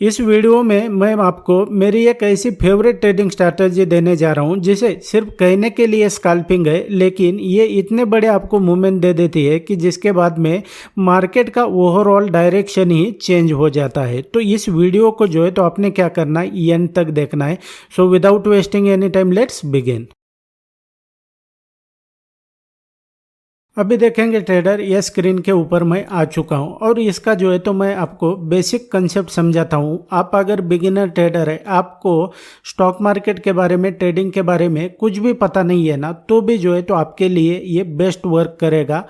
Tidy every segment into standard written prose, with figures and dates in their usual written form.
इस वीडियो में मैं आपको मेरी एक ऐसी फेवरेट ट्रेडिंग स्ट्रैटेजी देने जा रहा हूं जिसे सिर्फ कहने के लिए स्कैल्पिंग है, लेकिन ये इतने बड़े आपको मूवमेंट दे देती है कि जिसके बाद में मार्केट का ओवरऑल डायरेक्शन ही चेंज हो जाता है। तो इस वीडियो को जो है तो आपने क्या करना है, एंड तक देखना है। So without wasting any time let's begin. अभी देखेंगे ट्रेडर, ये स्क्रीन के ऊपर मैं आ चुका हूं और इसका जो है तो मैं आपको बेसिक कंसेप्ट समझाता हूं। आप अगर बिगिनर ट्रेडर है, आपको स्टॉक मार्केट के बारे में, ट्रेडिंग के बारे में कुछ भी पता नहीं है ना, तो भी जो है तो आपके लिए ये बेस्ट वर्क करेगा।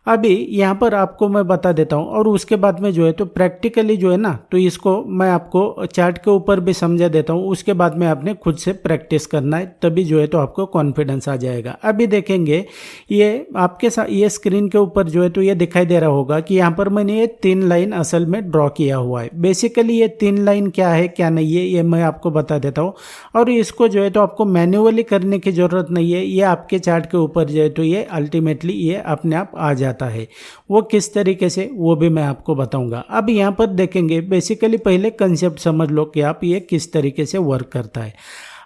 अभी यहाँ पर आपको मैं बता देता हूँ और उसके बाद में जो है तो प्रैक्टिकली जो है ना, तो इसको मैं आपको चार्ट के ऊपर भी समझा देता हूँ। उसके बाद में आपने खुद से प्रैक्टिस करना है, तभी जो है तो आपको कॉन्फिडेंस आ जाएगा। अभी देखेंगे ये आपके साथ, ये स्क्रीन के ऊपर जो है तो ये दिखाई दे रहा होगा कि यहाँ पर मैंने ये 3 लाइन असल में ड्रॉ किया हुआ है। बेसिकली ये 3 लाइन क्या है क्या नहीं है ये मैं आपको बता देता हूँ, और इसको जो है तो आपको मैन्युअली करने की ज़रूरत नहीं है। ये आपके चार्ट के ऊपर जो है तो ये अल्टीमेटली ये अपने आप आ जाता है। वो किस तरीके से, वो भी मैं आपको बताऊंगा। अब यहां पर देखेंगे, बेसिकली पहले कंसेप्ट समझ लो कि आप ये किस तरीके से वर्क करता है।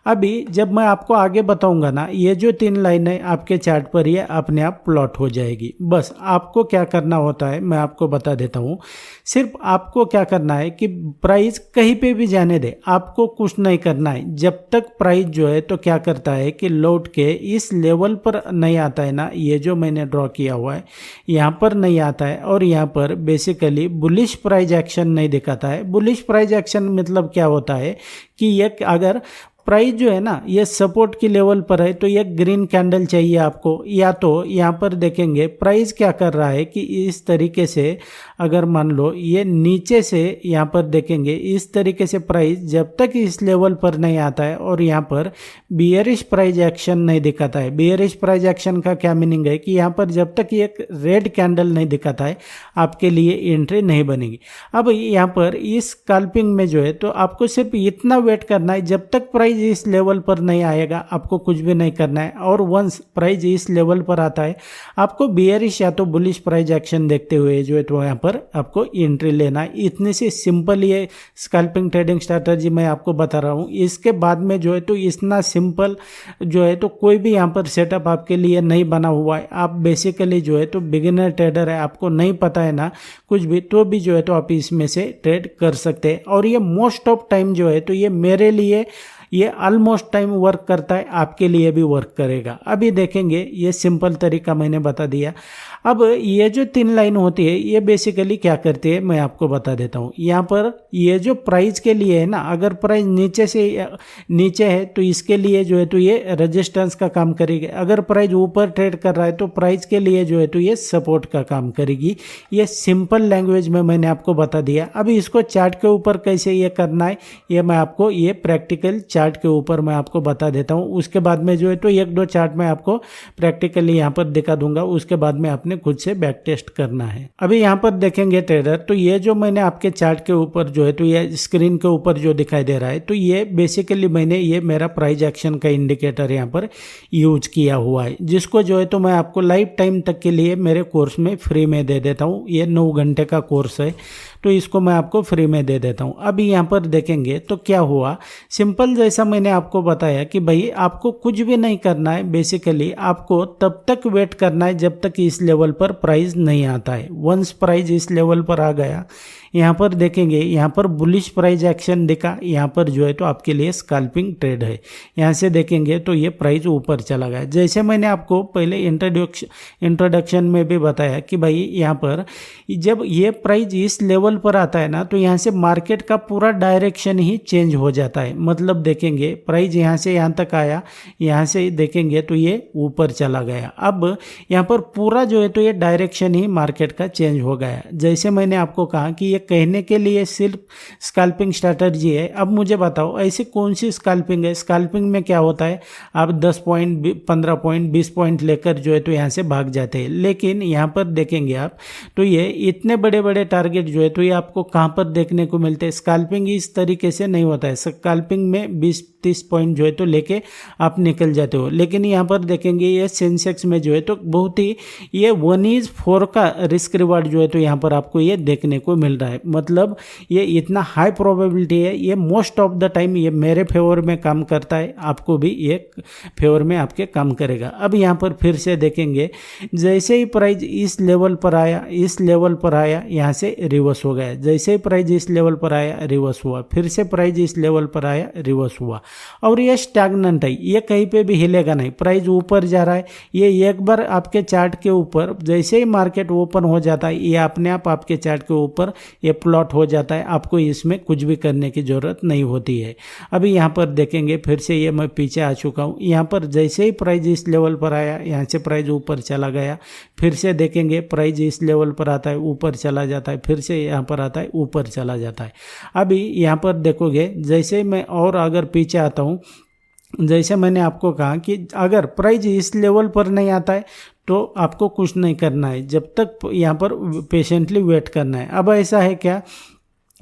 अभी जब मैं आपको आगे बताऊंगा ना, ये जो 3 लाइन है आपके चार्ट पर ये अपने आप प्लॉट हो जाएगी। बस आपको क्या करना होता है मैं आपको बता देता हूँ। सिर्फ आपको क्या करना है कि प्राइस कहीं पे भी जाने दे, आपको कुछ नहीं करना है। जब तक प्राइस जो है तो क्या करता है कि लौट के इस लेवल पर नहीं आता है ना, ये जो मैंने ड्रॉ किया हुआ है यहाँ पर नहीं आता है, और यहाँ पर बेसिकली बुलिश प्राइस एक्शन नहीं दिखाता है। बुलिश प्राइस एक्शन मतलब क्या होता है कि ये अगर प्राइस जो है ना ये सपोर्ट की लेवल पर है तो ये ग्रीन कैंडल चाहिए आपको, या तो यहाँ पर देखेंगे प्राइस क्या कर रहा है कि इस तरीके से अगर मान लो ये नीचे से यहाँ पर देखेंगे इस तरीके से प्राइस जब तक इस लेवल पर नहीं आता है और यहाँ पर बियरिश प्राइस एक्शन नहीं दिखाता है। बियरिश प्राइस एक्शन का क्या मीनिंग है कि यहाँ पर जब तक ये रेड कैंडल नहीं दिखाता है आपके लिए एंट्री नहीं बनेगी। अब यहाँ पर इस स्कैल्पिंग में जो है तो आपको सिर्फ इतना वेट करना है, जब तक प्राइस इस लेवल पर नहीं आएगा आपको कुछ भी नहीं करना है, और वंस प्राइस इस लेवल पर आता है आपको बियरिश या तो बुलिश प्राइस एक्शन देखते हुए जो है तो यहाँ पर आपको एंट्री लेना है। इतने से सिंपल ये स्कैल्पिंग ट्रेडिंग स्ट्रैटेजी मैं आपको बता रहा हूँ। इसके बाद में जो है तो इतना सिंपल जो है तो कोई भी यहाँ पर सेटअप आपके लिए नहीं बना हुआ है। आप बेसिकली जो है तो बिगिनर ट्रेडर है, आपको नहीं पता है ना कुछ भी, तो भी जो है तो आप इसमें से ट्रेड कर सकते हैं। और ये मोस्ट ऑफ टाइम जो है तो ये मेरे लिए ये ऑलमोस्ट टाइम वर्क करता है, आपके लिए भी वर्क करेगा। अभी देखेंगे ये सिंपल तरीका मैंने बता दिया। अब ये जो 3 लाइन होती है ये बेसिकली क्या करती है मैं आपको बता देता हूँ। यहाँ पर ये जो प्राइस के लिए है ना, अगर प्राइस नीचे से नीचे है तो इसके लिए जो है तो ये रेजिस्टेंस का काम करेगी। अगर प्राइस ऊपर ट्रेड कर रहा है तो प्राइस के लिए जो है तो ये सपोर्ट का काम करेगी। ये सिंपल लैंग्वेज में मैंने आपको बता दिया। अभी इसको चार्ट के ऊपर कैसे ये करना है ये मैं आपको ये प्रैक्टिकल चार्ट के ऊपर मैं आपको बता देता हूँ। उसके बाद में जो है तो 1-2 चार्ट मैं आपको प्रैक्टिकली यहाँ पर दिखा दूंगा। उसके बाद में आपने खुद से बैक टेस्ट करना है। अभी यहाँ पर देखेंगे ट्रेडर, तो ये जो मैंने आपके चार्ट के ऊपर जो है तो ये स्क्रीन के ऊपर जो दिखाई दे रहा है, तो ये बेसिकली मैंने ये मेरा प्राइस एक्शन का इंडिकेटर यहाँ पर यूज किया हुआ है, जिसको जो है तो मैं आपको लाइफ टाइम तक के लिए मेरे कोर्स में फ्री में दे देता हूँ। ये 9 घंटे का कोर्स है तो इसको मैं आपको फ्री में दे देता हूँ। अभी यहाँ पर देखेंगे तो क्या हुआ, सिंपल जैसा मैंने आपको बताया कि भाई आपको कुछ भी नहीं करना है। बेसिकली आपको तब तक वेट करना है जब तक इस लेवल पर प्राइस नहीं आता है। वंस प्राइस इस लेवल पर आ गया, यहाँ पर देखेंगे यहाँ पर बुलिश प्राइस एक्शन दिखा, यहाँ पर जो है तो आपके लिए स्कैल्पिंग ट्रेड है। यहाँ से देखेंगे तो ये प्राइस ऊपर चला गया। जैसे मैंने आपको पहले इंट्रोडक्शन में भी बताया कि भाई यहाँ पर जब ये प्राइस इस लेवल पर आता है ना तो यहाँ से मार्केट का पूरा डायरेक्शन ही चेंज हो जाता है। मतलब देखेंगे प्राइस यहाँ से यहाँ तक आया, यहाँ से देखेंगे तो ये ऊपर चला गया। अब यहाँ पर पूरा जो है तो ये डायरेक्शन ही मार्केट का चेंज हो गया। जैसे मैंने आपको कहा कि ये कहने के लिए सिर्फ स्कैल्पिंग स्ट्रैटेजी है। अब मुझे बताओ ऐसी कौन सी स्कैल्पिंग है। स्कैल्पिंग में क्या होता है, आप 10 पॉइंट 15 पॉइंट 20 पॉइंट लेकर जो है तो यहाँ से भाग जाते हैं। लेकिन यहाँ पर देखेंगे आप तो ये इतने बड़े बड़े टारगेट जो है तो ये आपको कहाँ पर देखने को मिलते हैं। स्कैल्पिंग इस तरीके से नहीं होता है। स्कैल्पिंग में 20-30 पॉइंट जो है तो लेके आप निकल जाते हो। लेकिन यहाँ पर देखेंगे ये सेंसेक्स में जो है तो बहुत ही ये 1:4 का रिस्क रिवार्ड जो है तो यहाँ पर आपको ये देखने को मिल रहा है। रहा है, मतलब ये इतना हाई प्रोबेबिलिटी है, ये मोस्ट ऑफ द टाइम ये मेरे फेवर में काम करता है, आपको भी ये फेवर में आपके काम करेगा। अब यहाँ पर फिर से देखेंगे, जैसे ही प्राइस इस लेवल पर आया, इस लेवल पर आया, यहाँ से रिवर्स हो गया। जैसे ही प्राइस इस लेवल पर आया, रिवर्स हुआ, फिर से प्राइस इस लेवल पर आया, रिवर्स हुआ, और ये स्टैग्नेंट है, ये कहीं पे भी हिलेगा नहीं। प्राइस ऊपर जा रहा है, ये एक बार आपके चार्ट के ऊपर जैसे ही मार्केट ओपन हो जाता है, ये अपने आप आपके चार्ट के ऊपर ये प्लॉट हो जाता है, आपको इसमें कुछ भी करने की ज़रूरत नहीं होती है। अभी यहाँ पर देखेंगे, फिर से ये मैं पीछे आ चुका हूँ। यहाँ पर जैसे ही प्राइस इस लेवल पर आया, यहाँ से प्राइस ऊपर चला गया, फिर से देखेंगे प्राइस इस लेवल पर आता है, ऊपर चला जाता है, फिर से यहाँ पर आता है, ऊपर चला जाता है। अभी यहाँ पर देखोगे, जैसे मैं और अगर पीछे आता हूँ, जैसे मैंने आपको कहा कि अगर प्राइस इस लेवल पर नहीं आता है तो आपको कुछ नहीं करना है, जब तक यहाँ पर पेशेंटली वेट करना है। अब ऐसा है क्या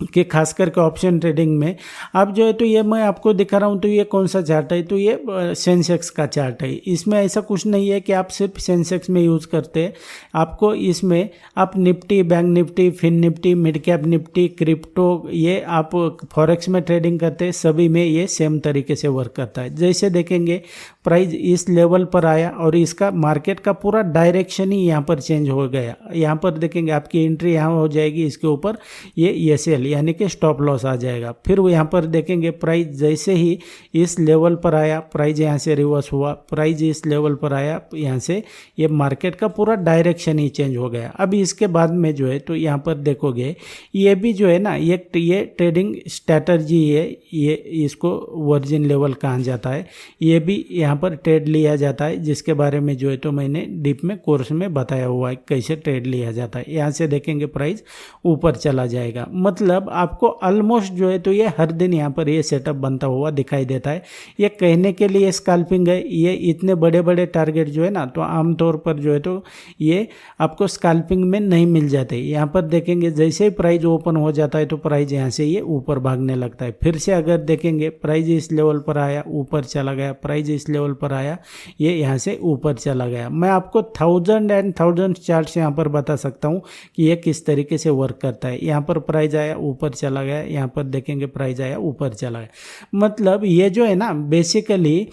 कि खास करके ऑप्शन ट्रेडिंग में अब जो है, तो ये मैं आपको दिखा रहा हूँ, तो ये कौन सा चार्ट है, तो ये सेंसेक्स का चार्ट है। इसमें ऐसा कुछ नहीं है कि आप सिर्फ सेंसेक्स में यूज़ करते हैं, आपको इसमें आप Nifty, bank Nifty, fin Nifty, mid cap Nifty, crypto, ये आप फॉरेक्स में ट्रेडिंग करते हैं, सभी में ये सेम तरीके से वर्क करता है। जैसे देखेंगे प्राइस इस लेवल पर आया और इसका मार्केट का पूरा डायरेक्शन ही यहाँ पर चेंज हो गया। यहाँ पर देखेंगे आपकी एंट्री यहाँ हो जाएगी, इसके ऊपर ये सेल यानी कि स्टॉप लॉस आ जाएगा। फिर वो यहाँ पर देखेंगे प्राइस जैसे ही इस लेवल पर आया, प्राइस यहाँ से रिवर्स हुआ, प्राइस इस लेवल पर आया, यहाँ से ये मार्केट का पूरा डायरेक्शन ही चेंज हो गया। अभी इसके बाद में जो है, तो यहाँ पर देखोगे ये भी जो है ना, ये ट्रेडिंग स्ट्रैटेजी है, ये इसको वर्जिन लेवल कहा जाता है। ये भी यहाँ पर ट्रेड लिया जाता है, जिसके बारे में जो है तो मैंने डीप में कोर्स में बताया हुआ है कैसे ट्रेड लिया जाता है। यहाँ से देखेंगे प्राइस ऊपर चला जाएगा, मतलब आपको ऑलमोस्ट जो है तो ये हर दिन यहाँ पर ये सेटअप बनता हुआ दिखाई देता है। ये कहने के लिए स्कैल्पिंग है, ये इतने बड़े बड़े टारगेट जो है ना, तो आमतौर पर जो है तो ये आपको स्कैल्पिंग में नहीं मिल जाते। यहाँ पर देखेंगे जैसे ही प्राइस ओपन हो जाता है तो प्राइस यहाँ से ये ऊपर भागने लगता है। फिर से अगर देखेंगे प्राइस इस लेवल पर आया, ऊपर चला गया, प्राइस इस लेवल पर आया, ये यहाँ से ऊपर चला गया। मैं आपको 1000 एंड 1000 चार्ट्स यहाँ पर बता सकता हूँ कि ये किस तरीके से वर्क करता है। यहाँ पर प्राइस आया, ऊपर चला गया, यहाँ पर देखेंगे प्राइस आया, ऊपर चला गया। मतलब ये जो है ना, बेसिकली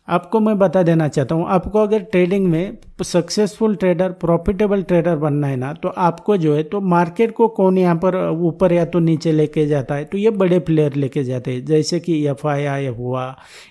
आपको मैं बता देना चाहता हूँ, आपको अगर ट्रेडिंग में सक्सेसफुल ट्रेडर, प्रॉफिटेबल ट्रेडर बनना है ना, तो आपको जो है तो मार्केट को कौन यहाँ पर ऊपर या तो नीचे लेके जाता है, तो ये बड़े प्लेयर लेके जाते हैं, जैसे कि FII हुआ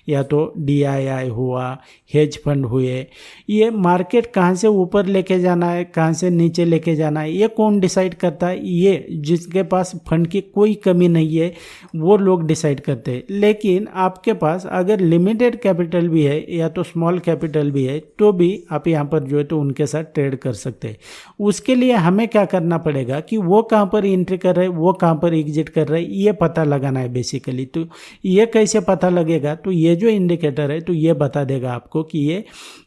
या तो DII हुआ, हेज फंड हुए। ये मार्केट कहाँ से ऊपर लेके जाना है, कहाँ से नीचे लेके जाना है, ये कौन डिसाइड करता है? ये जिसके पास फंड की कोई कमी नहीं है वो लोग डिसाइड करते हैं। लेकिन आपके पास अगर लिमिटेड कैपिटल भी है या तो स्मॉल कैपिटल भी है, तो भी आप यहाँ पर जो है तो उनके साथ ट्रेड कर सकते हैं। उसके लिए हमें क्या करना पड़ेगा कि वो कहाँ पर एंट्री कर रहे हैं, वो कहाँ पर एग्जिट कर रहे हैं, ये पता लगाना है बेसिकली। तो ये कैसे पता लगेगा? तो ये जो इंडिकेटर है तो ये बता देगा आपको कि ये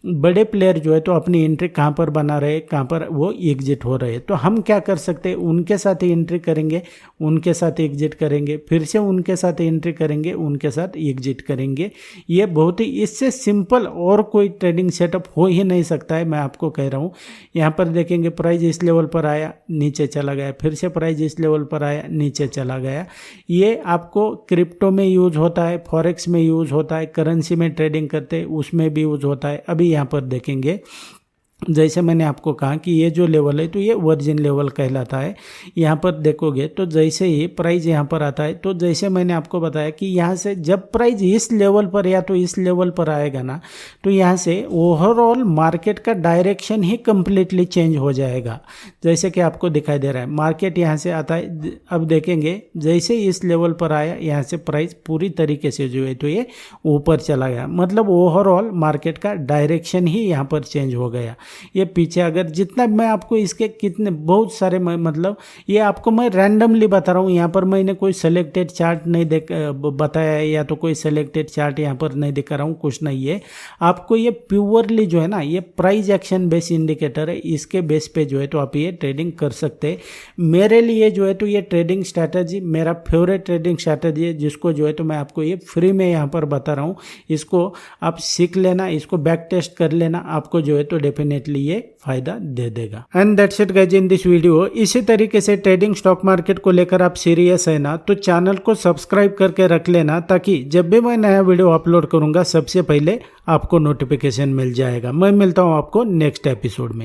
बड़े प्लेयर जो है तो अपनी एंट्री कहाँ पर बना रहे हैं, कहाँ पर वो एग्जिट हो रहे हैं। तो हम क्या कर सकते हैं, उनके साथ ही एंट्री करेंगे, उनके साथ एग्जिट करेंगे, फिर से उनके साथ एंट्री करेंगे, उनके साथ एग्जिट करेंगे। ये बहुत ही इससे सिंपल और कोई ट्रेडिंग सेटअप हो ही नहीं सकता है, मैं आपको कह रहा हूँ। यहाँ पर देखेंगे प्राइस इस लेवल पर आया, नीचे चला गया, फिर से प्राइस इस लेवल पर आया, नीचे चला गया। ये आपको क्रिप्टो में यूज होता है, फॉरेक्स में यूज होता है, करेंसी में ट्रेडिंग करते हैं उसमें भी यूज होता है। अभी यहाँ पर देखेंगे जैसे मैंने आपको कहा कि ये जो लेवल है तो ये वर्जिन लेवल कहलाता है। यहाँ पर देखोगे तो जैसे ही प्राइस यहाँ पर आता है, तो जैसे मैंने आपको बताया कि यहाँ से जब प्राइस इस लेवल पर या तो इस लेवल पर आएगा ना, तो यहाँ से ओवरऑल मार्केट का डायरेक्शन ही कम्प्लीटली चेंज हो जाएगा। जैसे कि आपको दिखाई दे रहा है मार्केट यहाँ से आता है, अब देखेंगे जैसे इस लेवल पर आया, यहाँ से प्राइस पूरी तरीके से जो है तो ये ऊपर चला गया। मतलब ओवरऑल मार्केट का डायरेक्शन ही यहाँ पर चेंज हो गया। ये पीछे अगर जितना मैं आपको इसके कितने बहुत सारे मतलब ये आपको मैं रैंडमली बता रहा हूँ। यहाँ पर मैंने कोई सेलेक्टेड चार्ट नहीं बताया है या तो कोई सेलेक्टेड चार्ट यहाँ पर नहीं दिखा रहा हूँ, कुछ नहीं है। आपको ये प्योरली जो है ना, ये प्राइस एक्शन बेस इंडिकेटर है, इसके बेस पे जो है तो आप ये ट्रेडिंग कर सकते हैं। मेरे लिए जो है तो ये ट्रेडिंग स्ट्रैटेजी मेरा फेवरेट ट्रेडिंग स्ट्रैटेजी है, जिसको जो है तो मैं आपको ये फ्री में यहाँ पर बता रहा हूँ। इसको आप सीख लेना, इसको बैक टेस्ट कर लेना, आपको जो है तो डेफिनेटली डेफिनेटली ये फायदा दे देगा। And that's it guys in this video. इसी तरीके से ट्रेडिंग स्टॉक मार्केट को लेकर आप सीरियस है ना, तो चैनल को सब्सक्राइब करके रख लेना, ताकि जब भी मैं नया वीडियो अपलोड करूंगा सबसे पहले आपको नोटिफिकेशन मिल जाएगा। मैं मिलता हूं आपको नेक्स्ट एपिसोड में।